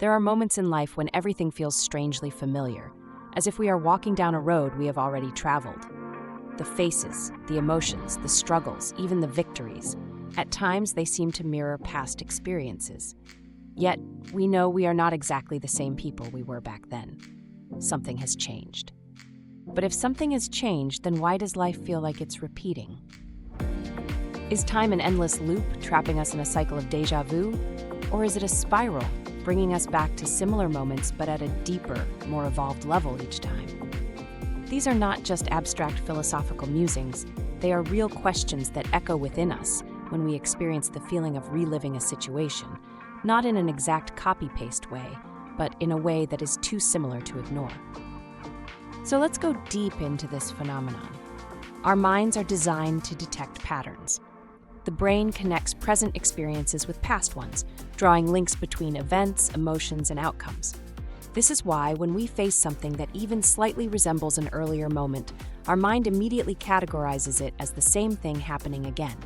There are moments in life when everything feels strangely familiar, as if we are walking down a road we have already traveled. The faces, the emotions, the struggles, even the victories. At times, they seem to mirror past experiences. Yet, we know we are not exactly the same people we were back then. Something has changed. But if something has changed, then why does life feel like it's repeating? Is time an endless loop, trapping us in a cycle of déjà vu? Or is it a spiral, bringing us back to similar moments but at a deeper, more evolved level each time? These are not just abstract philosophical musings, they are real questions that echo within us when we experience the feeling of reliving a situation, not in an exact copy-paste way, but in a way that is too similar to ignore. So let's go deep into this phenomenon. Our minds are designed to detect patterns. The brain connects present experiences with past ones, drawing links between events, emotions, and outcomes. This is why, when we face something that even slightly resembles an earlier moment, our mind immediately categorizes it as the same thing happening again.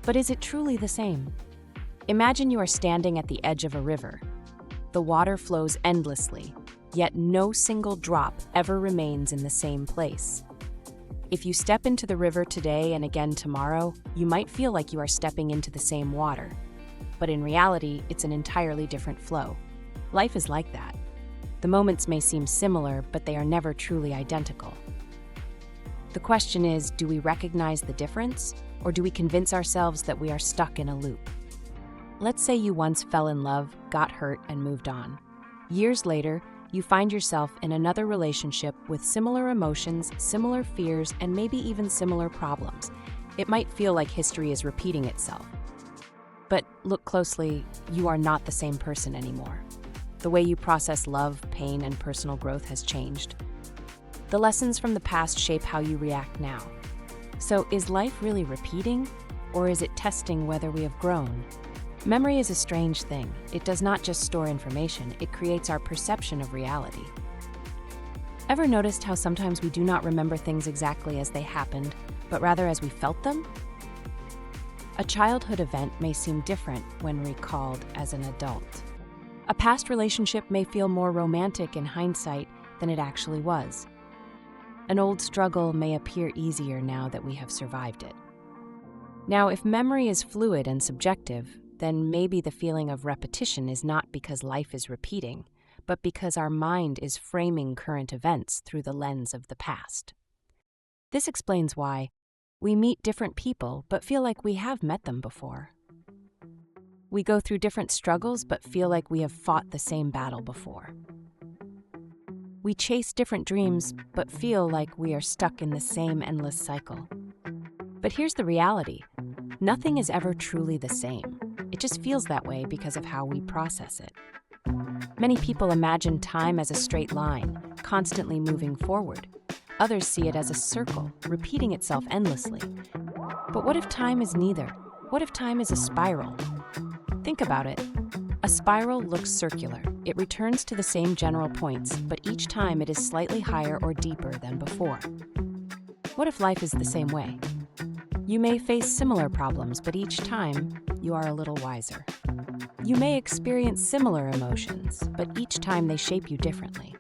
But is it truly the same? Imagine you are standing at the edge of a river. The water flows endlessly, yet no single drop ever remains in the same place. If you step into the river today and again tomorrow, you might feel like you are stepping into the same water. But in reality, it's an entirely different flow. Life is like that. The moments may seem similar, but they are never truly identical. The question is, do we recognize the difference, or do we convince ourselves that we are stuck in a loop? Let's say you once fell in love, got hurt, and moved on. Years later, you find yourself in another relationship with similar emotions, similar fears, and maybe even similar problems. It might feel like history is repeating itself. But look closely, you are not the same person anymore. The way you process love, pain, and personal growth has changed. The lessons from the past shape how you react now. So, is life really repeating, or is it testing whether we have grown? Memory is a strange thing. It does not just store information, it creates our perception of reality. Ever noticed how sometimes we do not remember things exactly as they happened, but rather as we felt them? A childhood event may seem different when recalled as an adult. A past relationship may feel more romantic in hindsight than it actually was. An old struggle may appear easier now that we have survived it. Now, if memory is fluid and subjective, then maybe the feeling of repetition is not because life is repeating, but because our mind is framing current events through the lens of the past. This explains why we meet different people but feel like we have met them before. We go through different struggles but feel like we have fought the same battle before. We chase different dreams but feel like we are stuck in the same endless cycle. But here's the reality. Nothing is ever truly the same. It just feels that way because of how we process it. Many people imagine time as a straight line, constantly moving forward. Others see it as a circle, repeating itself endlessly. But what if time is neither? What if time is a spiral? Think about it. A spiral looks circular. It returns to the same general points, but each time it is slightly higher or deeper than before. What if life is the same way? You may face similar problems, but each time, you are a little wiser. You may experience similar emotions, but each time they shape you differently.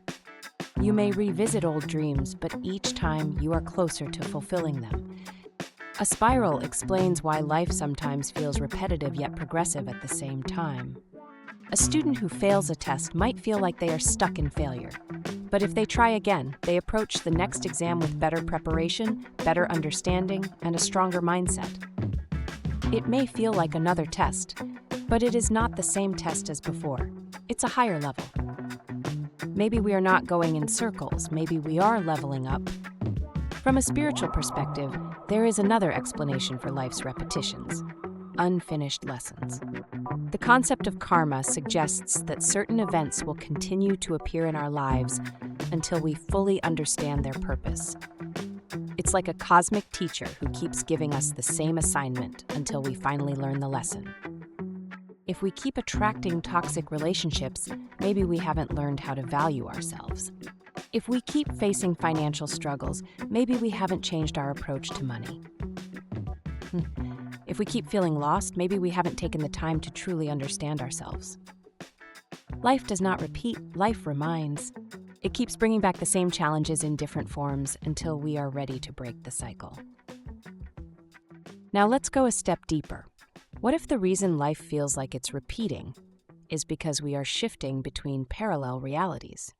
You may revisit old dreams, but each time you are closer to fulfilling them. A spiral explains why life sometimes feels repetitive yet progressive at the same time. A student who fails a test might feel like they are stuck in failure. But if they try again, they approach the next exam with better preparation, better understanding, and a stronger mindset. It may feel like another test, but it is not the same test as before. It's a higher level. Maybe we are not going in circles, maybe we are leveling up. From a spiritual perspective, there is another explanation for life's repetitions: unfinished lessons. The concept of karma suggests that certain events will continue to appear in our lives until we fully understand their purpose. It's like a cosmic teacher who keeps giving us the same assignment until we finally learn the lesson. If we keep attracting toxic relationships, maybe we haven't learned how to value ourselves. If we keep facing financial struggles, maybe we haven't changed our approach to money. If we keep feeling lost, maybe we haven't taken the time to truly understand ourselves. Life does not repeat, life reminds. It keeps bringing back the same challenges in different forms until we are ready to break the cycle. Now let's go a step deeper. What if the reason life feels like it's repeating is because we are shifting between parallel realities?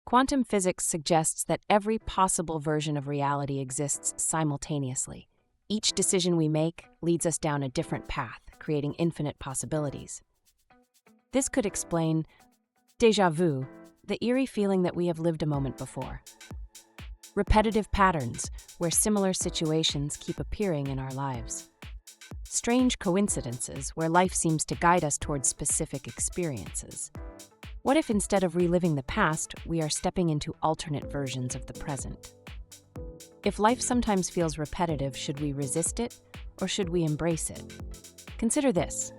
Quantum physics suggests that every possible version of reality exists simultaneously. Each decision we make leads us down a different path, creating infinite possibilities. This could explain déjà vu, the eerie feeling that we have lived a moment before. Repetitive patterns, where similar situations keep appearing in our lives. Strange coincidences, where life seems to guide us towards specific experiences. What if instead of reliving the past, we are stepping into alternate versions of the present? If life sometimes feels repetitive, should we resist it, or should we embrace it? Consider this.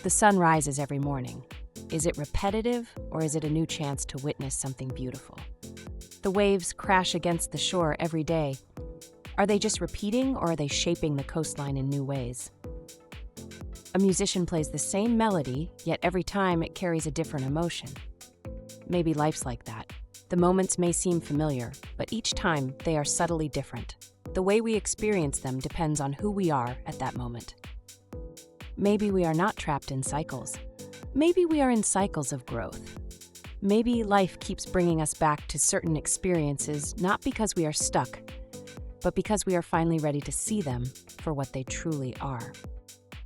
The sun rises every morning. Is it repetitive, or is it a new chance to witness something beautiful? The waves crash against the shore every day. Are they just repeating, or are they shaping the coastline in new ways? A musician plays the same melody, yet every time it carries a different emotion. Maybe life's like that. The moments may seem familiar, but each time they are subtly different. The way we experience them depends on who we are at that moment. Maybe we are not trapped in cycles. Maybe we are in cycles of growth. Maybe life keeps bringing us back to certain experiences, not because we are stuck, but because we are finally ready to see them for what they truly are.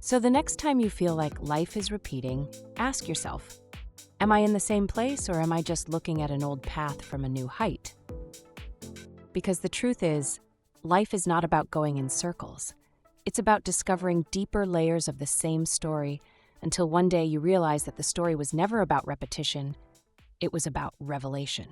So the next time you feel like life is repeating, ask yourself, am I in the same place, or am I just looking at an old path from a new height? Because the truth is, life is not about going in circles. It's about discovering deeper layers of the same story until one day you realize that the story was never about repetition, it was about revelation.